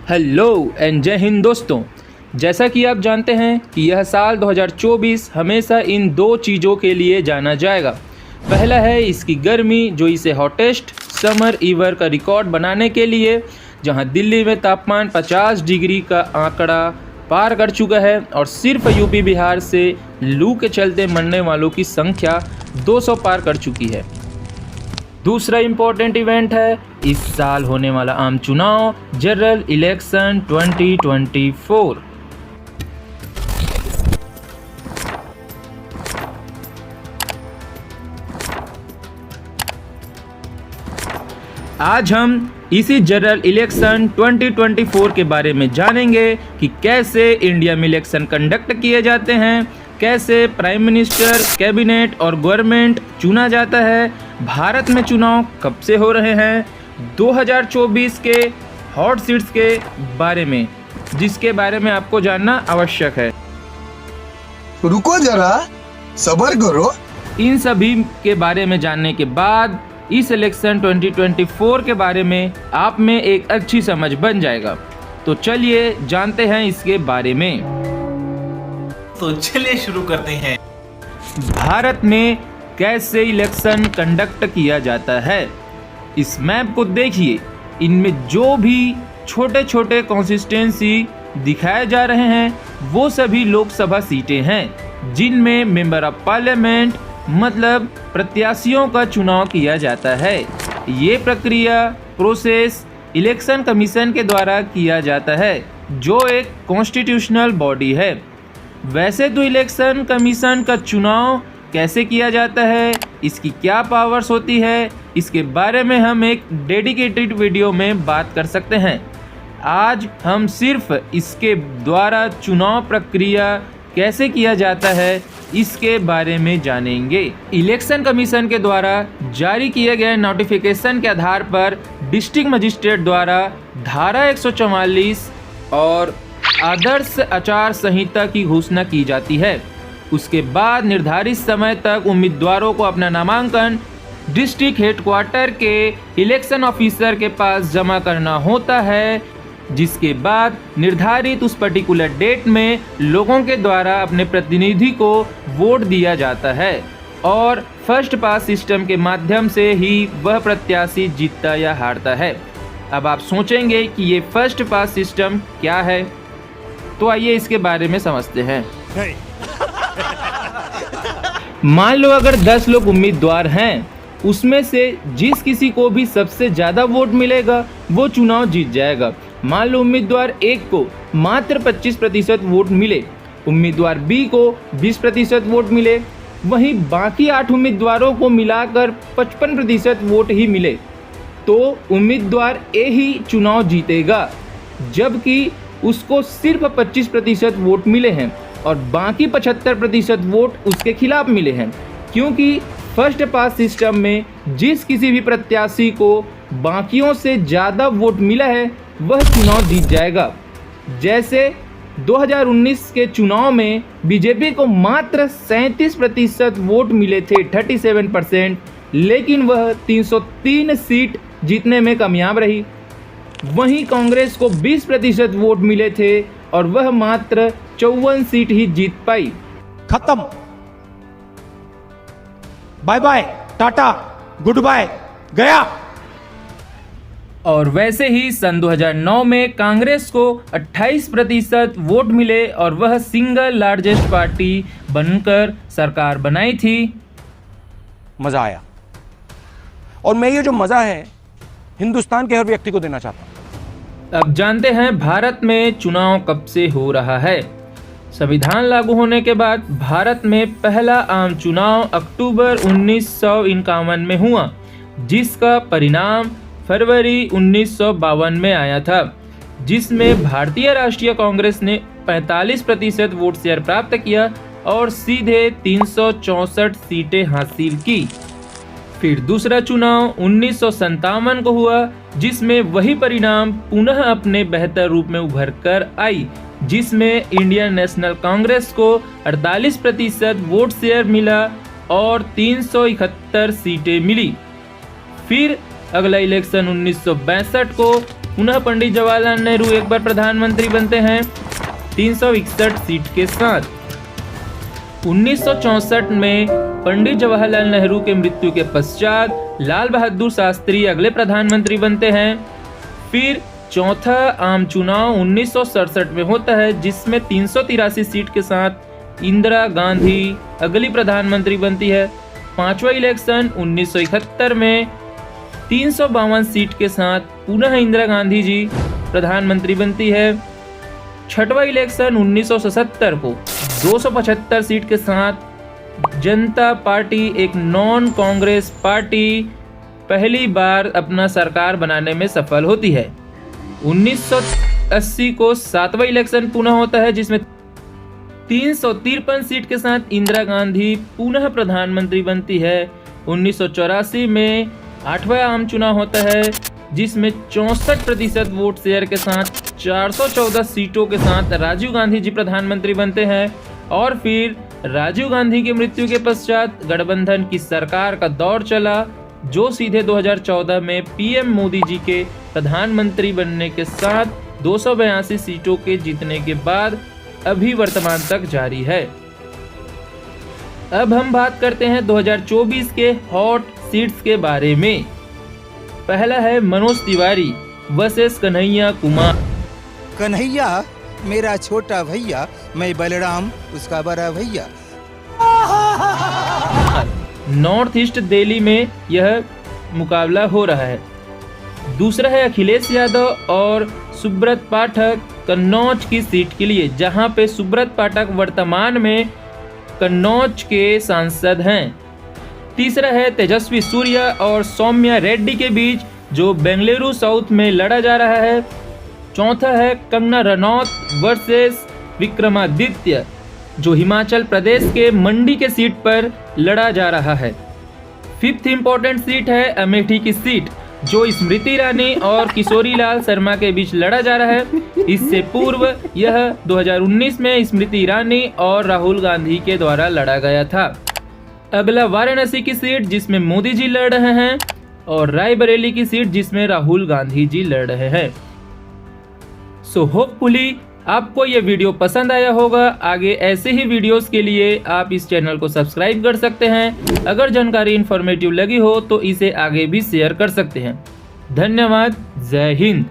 Hello and जय हिंद दोस्तों। जैसा कि आप जानते हैं कि यह साल 2024 हमेशा इन दो चीज़ों के लिए जाना जाएगा। पहला है इसकी गर्मी जो इसे हॉटेस्ट समर ईवर का रिकॉर्ड बनाने के लिए, जहां दिल्ली में तापमान 50 डिग्री का आंकड़ा पार कर चुका है और सिर्फ यूपी बिहार से लू के चलते मरने वालों की संख्या 200 पार कर चुकी है। दूसरा इम्पोर्टेंट इवेंट है इस साल होने वाला आम चुनाव, जनरल इलेक्शन 2024। आज हम इसी जनरल इलेक्शन 2024 के बारे में जानेंगे कि कैसे इंडिया में इलेक्शन कंडक्ट किए जाते हैं, कैसे प्राइम मिनिस्टर, कैबिनेट और गवर्नमेंट चुना जाता है, भारत में चुनाव कब से हो रहे हैं, 2024 के हॉट सीट्स के बारे में, जिसके बारे में आपको जानना आवश्यक है। रुको जरा, सब्र करो। इन सभी के बारे में जानने के बाद इस इलेक्शन 2024 के बारे में आप में एक अच्छी समझ बन जाएगा। तो चलिए जानते हैं इसके बारे में। तो चलिए शुरू करते हैं। भारत में कैसे इलेक्शन कंडक्ट किया जाता है, इस मैप को देखिए। इनमें जो भी छोटे छोटे कॉन्स्टिट्यूंसी दिखाए जा रहे हैं वो सभी लोकसभा सीटें हैं जिनमें मेंबर ऑफ पार्लियामेंट मतलब प्रत्याशियों का चुनाव किया जाता है। ये प्रक्रिया प्रोसेस इलेक्शन कमीशन के द्वारा किया जाता है जो एक कॉन्स्टिट्यूशनल बॉडी है। वैसे तो इलेक्शन कमीशन का चुनाव कैसे किया जाता है, इसकी क्या पावर्स होती है, इसके बारे में हम एक डेडिकेटेड वीडियो में बात कर सकते हैं। आज हम सिर्फ इसके द्वारा चुनाव प्रक्रिया कैसे किया जाता है इसके बारे में जानेंगे। इलेक्शन कमीशन के द्वारा जारी किए गए नोटिफिकेशन के आधार पर डिस्ट्रिक्ट मजिस्ट्रेट द्वारा धारा 144 और आदर्श आचार संहिता की घोषणा की जाती है। उसके बाद निर्धारित समय तक उम्मीदवारों को अपना नामांकन डिस्ट्रिक्ट हेडक्वार्टर के इलेक्शन ऑफिसर के पास जमा करना होता है, जिसके बाद निर्धारित उस पर्टिकुलर डेट में लोगों के द्वारा अपने प्रतिनिधि को वोट दिया जाता है और फर्स्ट पास सिस्टम के माध्यम से ही वह प्रत्याशी जीतता या हारता है। अब आप सोचेंगे कि ये फर्स्ट पास सिस्टम क्या है, तो आइए इसके बारे में समझते हैं। मान लो अगर 10 लोग उम्मीदवार हैं, उसमें से जिस किसी को भी सबसे ज़्यादा वोट मिलेगा वो चुनाव जीत जाएगा। मान लो उम्मीदवार 1 को मात्र 25% वोट मिले, उम्मीदवार बी को 20% वोट मिले, वहीं बाकी 8 उम्मीदवारों को मिलाकर 55% वोट ही मिले, तो उम्मीदवार ए ही चुनाव जीतेगा, जबकि उसको सिर्फ 25% वोट मिले हैं और बाकी 75% वोट उसके खिलाफ मिले हैं। क्योंकि फर्स्ट पास सिस्टम में जिस किसी भी प्रत्याशी को बाकियों से ज़्यादा वोट मिला है वह चुनाव जीत जाएगा। जैसे 2019 के चुनाव में बीजेपी को मात्र 37% वोट मिले थे, 37%, लेकिन वह 303 सीट जीतने में कामयाब रही। वहीं कांग्रेस को 20% वोट मिले थे और वह मात्र 54 सीट ही जीत पाई। खत्म, bye bye, tata, goodbye, गया। और वैसे ही सन 2009 में कांग्रेस को 28% वोट मिले और वह सिंगल लार्जेस्ट पार्टी बनकर सरकार बनाई थी। मजा आया और मैं ये जो मजा है हिंदुस्तान के हर व्यक्ति को देना चाहता हूं। अब जानते हैं भारत में चुनाव कब से हो रहा है। संविधान लागू होने के बाद भारत में पहला आम चुनाव अक्टूबर 1951 में हुआ, जिसका परिणाम फरवरी 1952 में आया था, जिसमें भारतीय राष्ट्रीय कांग्रेस ने 45% वोट शेयर प्राप्त किया और सीधे 364 सीटें हासिल की। फिर दूसरा चुनाव 1957 को हुआ, जिसमें वही परिणाम पुनः अपने बेहतर रूप में उभर कर आई, जिसमें इंडियन नेशनल कांग्रेस को 48% वोट शेयर मिला और 371 सीटें मिली। फिर अगला इलेक्शन 1962 को पुनः पंडित जवाहरलाल नेहरू एक बार प्रधानमंत्री बनते हैं 361 सीट के साथ। 1964 में पंडित जवाहरलाल नेहरू के मृत्यु के पश्चात लाल बहादुर शास्त्री अगले प्रधानमंत्री बनते हैं। फिर चौथा आम चुनाव 1967 में होता है, जिसमें 383 सीट के साथ इंदिरा गांधी अगली प्रधानमंत्री बनती है। पांचवा इलेक्शन 1971 में 352 सीट के साथ पुनः इंदिरा गांधी जी प्रधानमंत्री बनती है। छठवां इलेक्शन 1977 को 275 सीट के साथ जनता पार्टी एक नॉन कांग्रेस पार्टी पहली बार अपना सरकार बनाने में सफल होती है। 1980 को सातवां इलेक्शन पुनः होता है, जिसमें 353 सीट के साथ इंदिरा गांधी पुनः प्रधानमंत्री बनती है। 1984 में आठवां आम चुनाव होता है, जिसमें 64% वोट शेयर के साथ 414 सीटों के साथ राजीव गांधी जी प्रधानमंत्री बनते हैं। और फिर राजीव गांधी की मृत्यु के पश्चात गठबंधन की सरकार का दौर चला, जो सीधे 2014 में पीएम मोदी जी के प्रधानमंत्री बनने के साथ 282 सीटों के जीतने के बाद अभी वर्तमान तक जारी है। अब हम बात करते हैं 2024 के हॉट सीट्स के बारे में। पहला है मनोज तिवारी वर्सेस कन्हैया कुमार। कन्हैया मेरा छोटा भैया, मैं बलराम उसका बड़ा भैया। नॉर्थ ईस्ट दिल्ली में यह मुकाबला हो रहा है। दूसरा है अखिलेश यादव और सुब्रत पाठक कन्नौज की सीट के लिए, जहां पे सुब्रत पाठक वर्तमान में कन्नौज के सांसद हैं। तीसरा है तेजस्वी सूर्या और सौम्या रेड्डी के बीच, जो बेंगलुरु साउथ में लड़ा जा रहा है। चौथा है कंगना रनौत वर्सेस विक्रमादित्य, जो हिमाचल प्रदेश के मंडी के सीट पर लड़ा जा रहा है। फिफ्थ इंपॉर्टेंट सीट है अमेठी की सीट, जो स्मृति ईरानी और किशोरी लाल शर्मा के बीच लड़ा जा रहा है। इससे पूर्व यह 2019 में स्मृति ईरानी और राहुल गांधी के द्वारा लड़ा गया था। अगला वाराणसी की सीट, जिसमें मोदी जी लड़ रहे हैं, और रायबरेली की सीट, जिसमें राहुल गांधी जी लड़ रहे हैं। सो होपफुली आपको ये वीडियो पसंद आया होगा। आगे ऐसे ही वीडियोस के लिए आप इस चैनल को सब्सक्राइब कर सकते हैं। अगर जानकारी इन्फॉर्मेटिव लगी हो तो इसे आगे भी शेयर कर सकते हैं। धन्यवाद। जय हिंद।